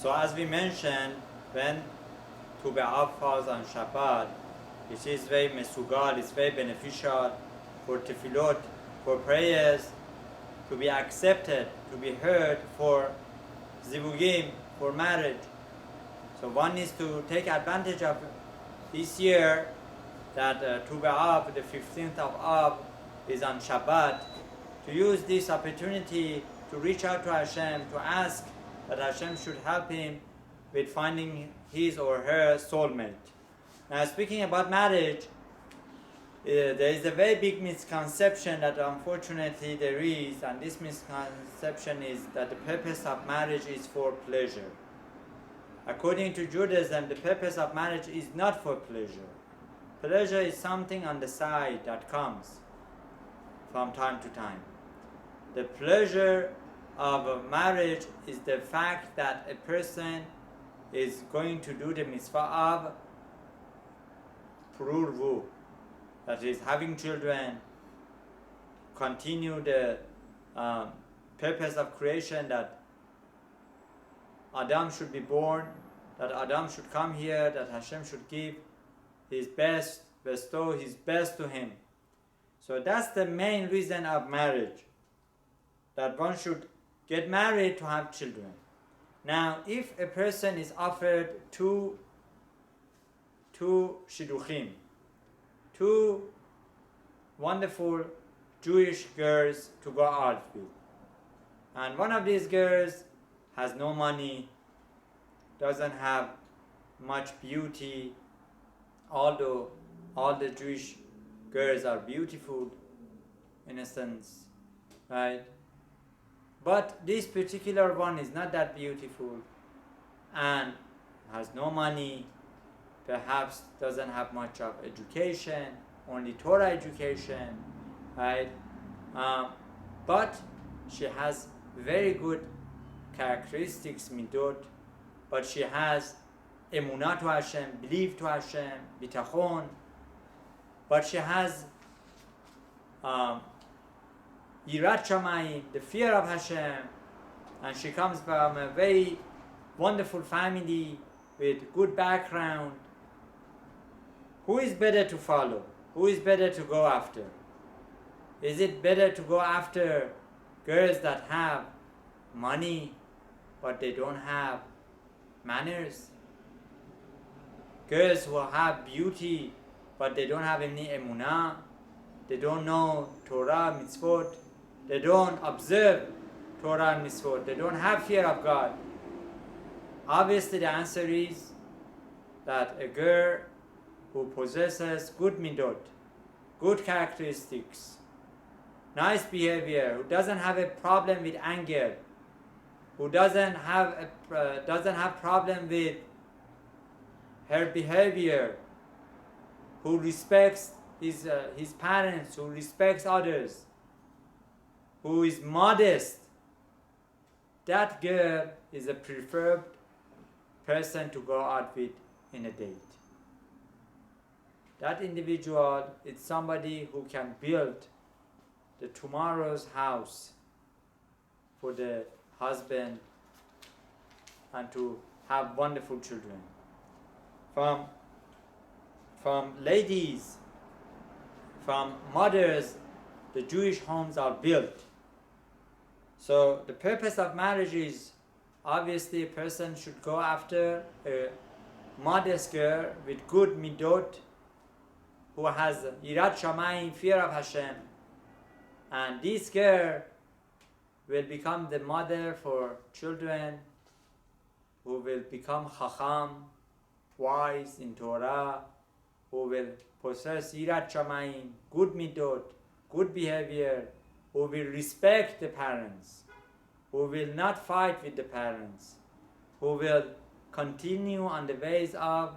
So as we mentioned, when Tu B'Av falls on Shabbat, it is very mesugal, it's very beneficial for tefillot, for prayers to be accepted, to be heard, for zivugim, for marriage. So one needs to take advantage of this year that Tu B'Av, the 15th of Av, is on Shabbat, to use this opportunity to reach out to Hashem, to ask that Hashem should help him with finding his or her soulmate. Now, speaking about marriage, there is a very big misconception that unfortunately there is, and this misconception is that the purpose of marriage is for pleasure. According to Judaism, the purpose of marriage is not for pleasure. Pleasure is something on the side that comes from time to time. The pleasure of marriage is the fact that a person is going to do the mitzvah of pururvu, that is having children, continue the purpose of creation, that Adam should be born, that Adam should come here, that Hashem should give his best, bestow his best to him. So that's the main reason of marriage, that one should get married to have children. Now, if a person is offered two shidduchim, two wonderful Jewish girls to go out with, and one of these girls has no money, doesn't have much beauty, although all the Jewish girls are beautiful in a sense, right? But this particular one is not that beautiful and has no money, perhaps doesn't have much of education, only Torah education, right? But she has very good characteristics, midot, but she has emunah to Hashem, belief to Hashem, bitachon, but she has Yirat Shamayim, the fear of Hashem, and she comes from a very wonderful family with good background. Who is better to follow? Who is better to go after? Is it better to go after girls that have money but they don't have manners? Girls who have beauty but they don't have any emunah, they don't know Torah, mitzvot, they don't observe Torah and mitzvot, they don't have fear of God. Obviously the answer is that a girl who possesses good midot, good characteristics, nice behavior, who doesn't have a problem with anger, who doesn't have problem with her behavior, who respects his parents, who respects others, who is modest, that girl is a preferred person to go out with in a date. That individual is somebody who can build the tomorrow's house for the husband and to have wonderful children. From ladies, from mothers, the Jewish homes are built. So the purpose of marriage is, obviously a person should go after a modest girl with good midot, who has Yirat Shamayim, fear of Hashem, and this girl will become the mother for children who will become Chacham, wise in Torah, who will possess Yirat Shamayim, good midot, good behavior, who will respect the parents, who will not fight with the parents, who will continue on the ways of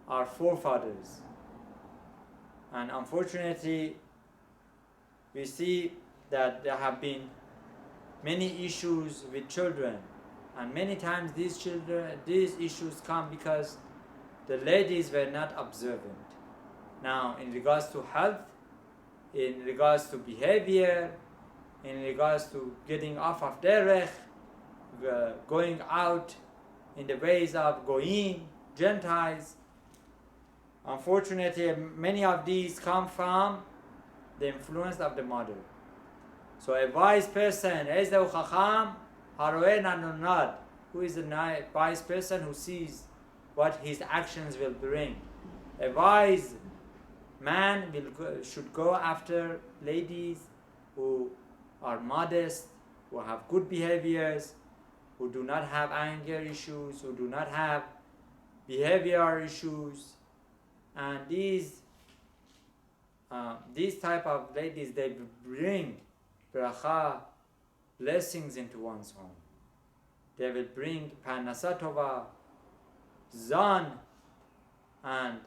our forefathers. And unfortunately, we see that there have been many issues with children, and many times these issues come because the ladies were not observant. Now, in regards to health, in regards to behavior, in regards to getting off of derech, going out in the ways of Goyim, Gentiles. Unfortunately, many of these come from the influence of the mother. So a wise person, Ezeu Chacham, Haroe Nanunad, who is a wise person who sees what his actions will bring. A wise man should go after ladies who are modest, who have good behaviors, who do not have anger issues, who do not have behavioral issues. And these type of ladies, they bring bracha, blessings into one's home. They will bring parnasa tova, zan, and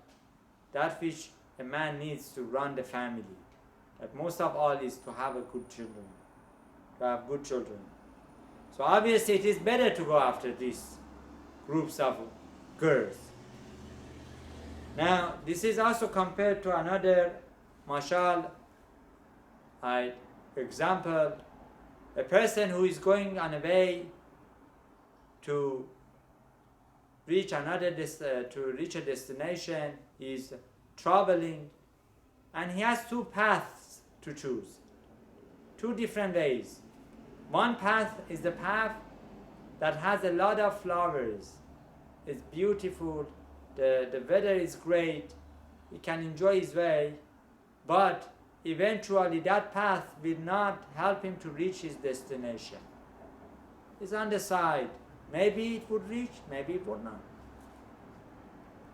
that which a man needs to run the family. That most of all is to have good children. So obviously it is better to go after these groups of girls. Now this is also compared to another mashal, example, a person who is going on a way to reach a destination, is traveling, and he has two paths to choose, two different ways. One path is the path that has a lot of flowers, it's beautiful, the weather is great, he can enjoy his way, but eventually that path will not help him to reach his destination. It's on the side. Maybe it would reach, maybe it would not.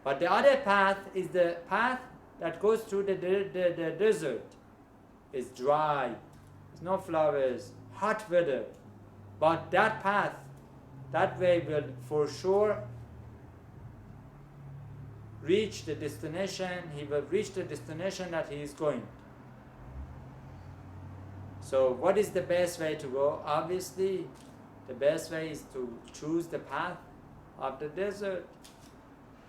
But the other path is the path that goes through the desert. It's dry, there's no flowers, hot weather. But that path, that way will for sure reach the destination. He will reach the destination that he is going. So what is the best way to go? Obviously, the best way is to choose the path of the desert,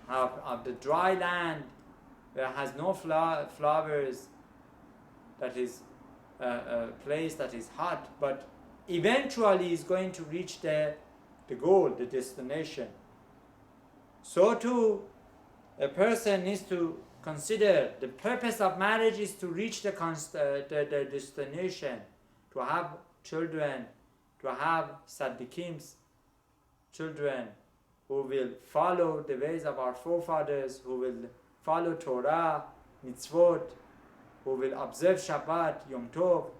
of the dry land where has no flowers, that is a place that is hot, but eventually is going to reach the goal, the destination. So too, a person needs to consider the purpose of marriage is to reach the destination, to have children, to have Saddiqim's children who will follow the ways of our forefathers, who will follow Torah, mitzvot, who will observe Shabbat, Yom Tov,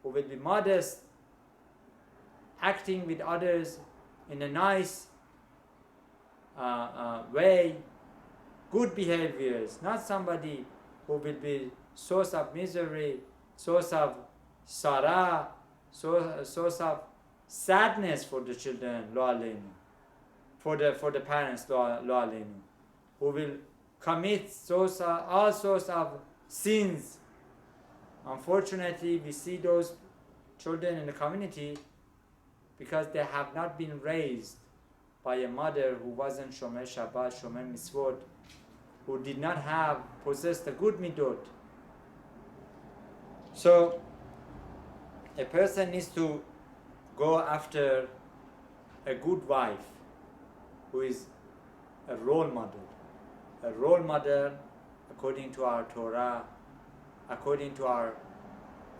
who will be modest, acting with others in a nice way, good behaviors, not somebody who will be source of misery, source of sarah, source of sadness for the children, lo aleinu, for the parents, lo aleinu, who will commit all sorts of sins. Unfortunately, we see those children in the community because they have not been raised by a mother who wasn't shomer Shabbat, shomer mitzvot, who did not possess the good midot. So a person needs to go after a good wife who is a role model according to our Torah, according to our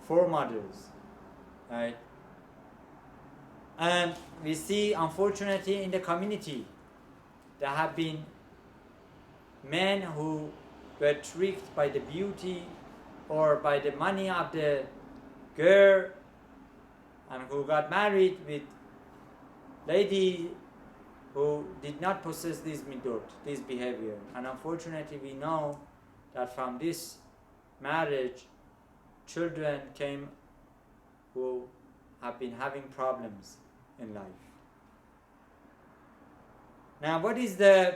foremothers, right? And we see, unfortunately, in the community, there have been men who were tricked by the beauty or by the money of the girl, and who got married with lady who did not possess this midot, this behavior. And unfortunately, we know that from this marriage, children came who have been having problems in life. Now, what is the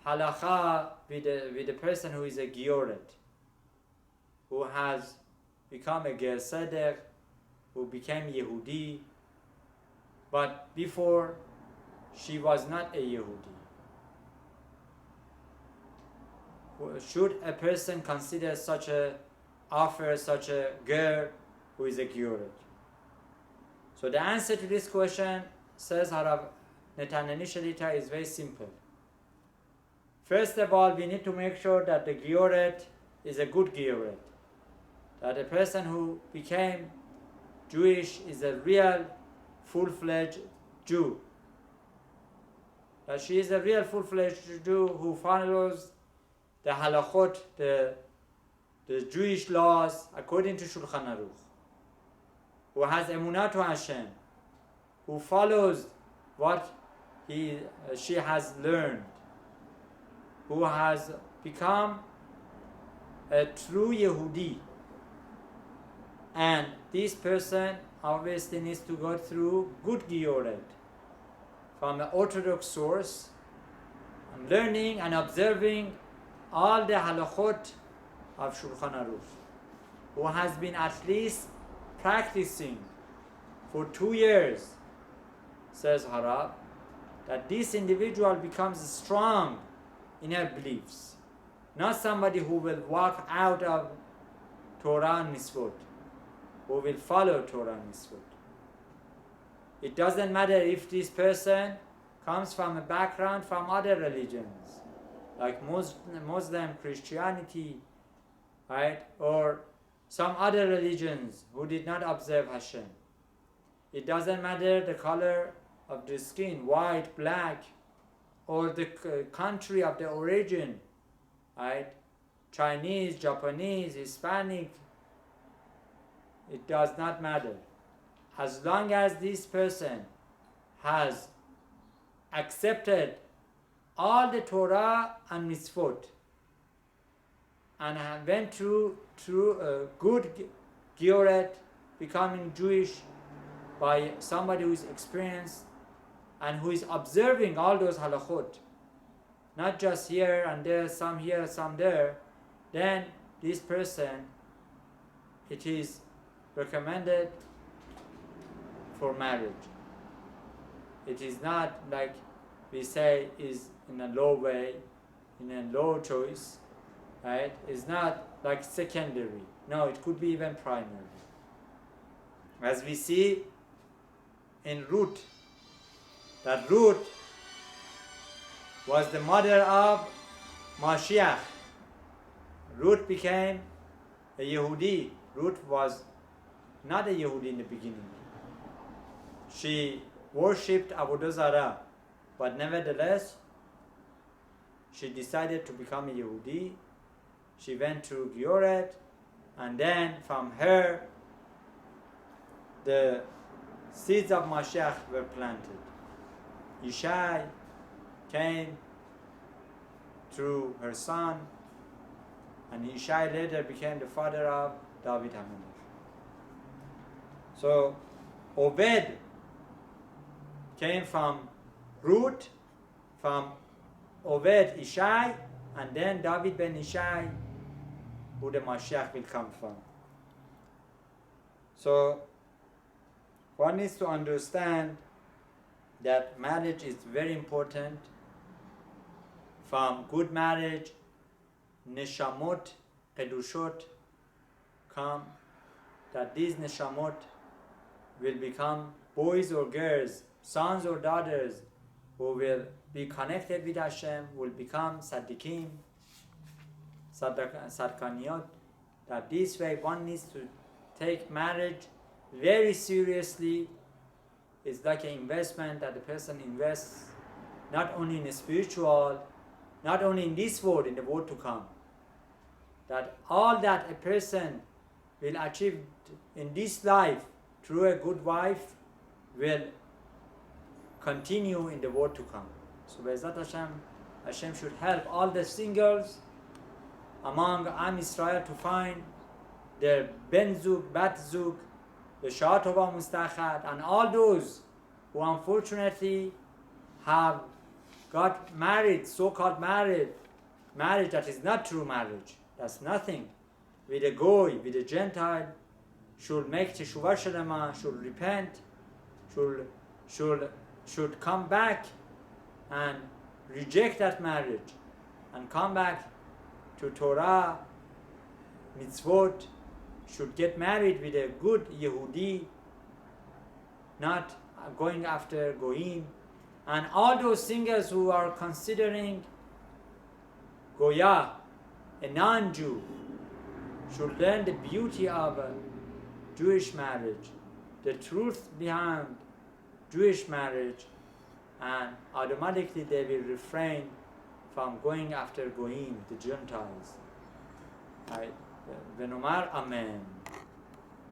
halacha with the person who is a gioret, who has become a ger seder, who became Yehudi, but before she was not a Yehudi? Should a person consider such a girl who is a gioret? So the answer to this question, says Harav Netanyahu Shalita is very simple. First of all, we need to make sure that the Gioret is a good Gioret. That a person who became Jewish is a real full-fledged Jew. That she is a real full-fledged Jew who follows the halachot, the Jewish laws according to Shulchan Aruch, who has emunah to Hashem, who follows what she has learned, who has become a true Yehudi. And this person obviously needs to go through good Gioret from an orthodox source, and learning and observing all the halachot of Shulchan Aruch, who has been at least practicing for 2 years, says Harab, that this individual becomes strong in her beliefs, not somebody who will walk out of Torah and Mitzvot, who will follow Torah and Mitzvot. It doesn't matter if this person comes from a background from other religions, like Muslim, Christianity, right, or some other religions who did not observe Hashem. It doesn't matter the color of the skin, white, black, or the country of the origin, right? Chinese, Japanese, Hispanic, it does not matter. As long as this person has accepted all the Torah and Mitzvot and went through a good Gioret, becoming Jewish by somebody who is experienced and who is observing all those halachot, not just here and there, some here, some there, then this person, it is recommended for marriage. It is not like we say is in a low way, in a low choice, right? It's not like secondary. No, it could be even primary. As we see in Ruth, that Ruth was the mother of Mashiach. Ruth became a Yehudi. Ruth was not a Yehudi in the beginning. She worshipped Avodah Zarah, but nevertheless, she decided to become a Yehudi. She went to Gioret, and then from her, the seeds of Mashiach were planted. Yishai came through her son, and Yishai later became the father of David HaMelech. So, Obed came from Ruth, from Obed Ishai, and then David ben Ishai, who the Mashiach will come from. So, one needs to understand that marriage is very important. From good marriage, neshamot, kedushot come, that these neshamot will become boys or girls, sons or daughters, who will be connected with Hashem, will become Saddiqim, Sadkaniyot. That this way one needs to take marriage very seriously. It's like an investment that the person invests not only in the spiritual, not only in this world, in the world to come. That all that a person will achieve in this life through a good wife will continue in the world to come. So Be'ezat Hashem should help all the singles among Am Yisrael to find their Ben Zug, Bat Zug, the Shah Tova Mustachad, and all those who unfortunately have got married, so-called marriage that is not true marriage, that's nothing, with a goy, with a Gentile, should make teshuvah shelema, should repent, should come back and reject that marriage and come back to Torah, mitzvot, should get married with a good Yehudi, not going after Goyim, And all those singers who are considering Goya, a non-Jew, should learn the beauty of a Jewish marriage, the truth behind Jewish marriage, and automatically they will refrain from going after Goyim, the Gentiles. Right? Venomar, Amen.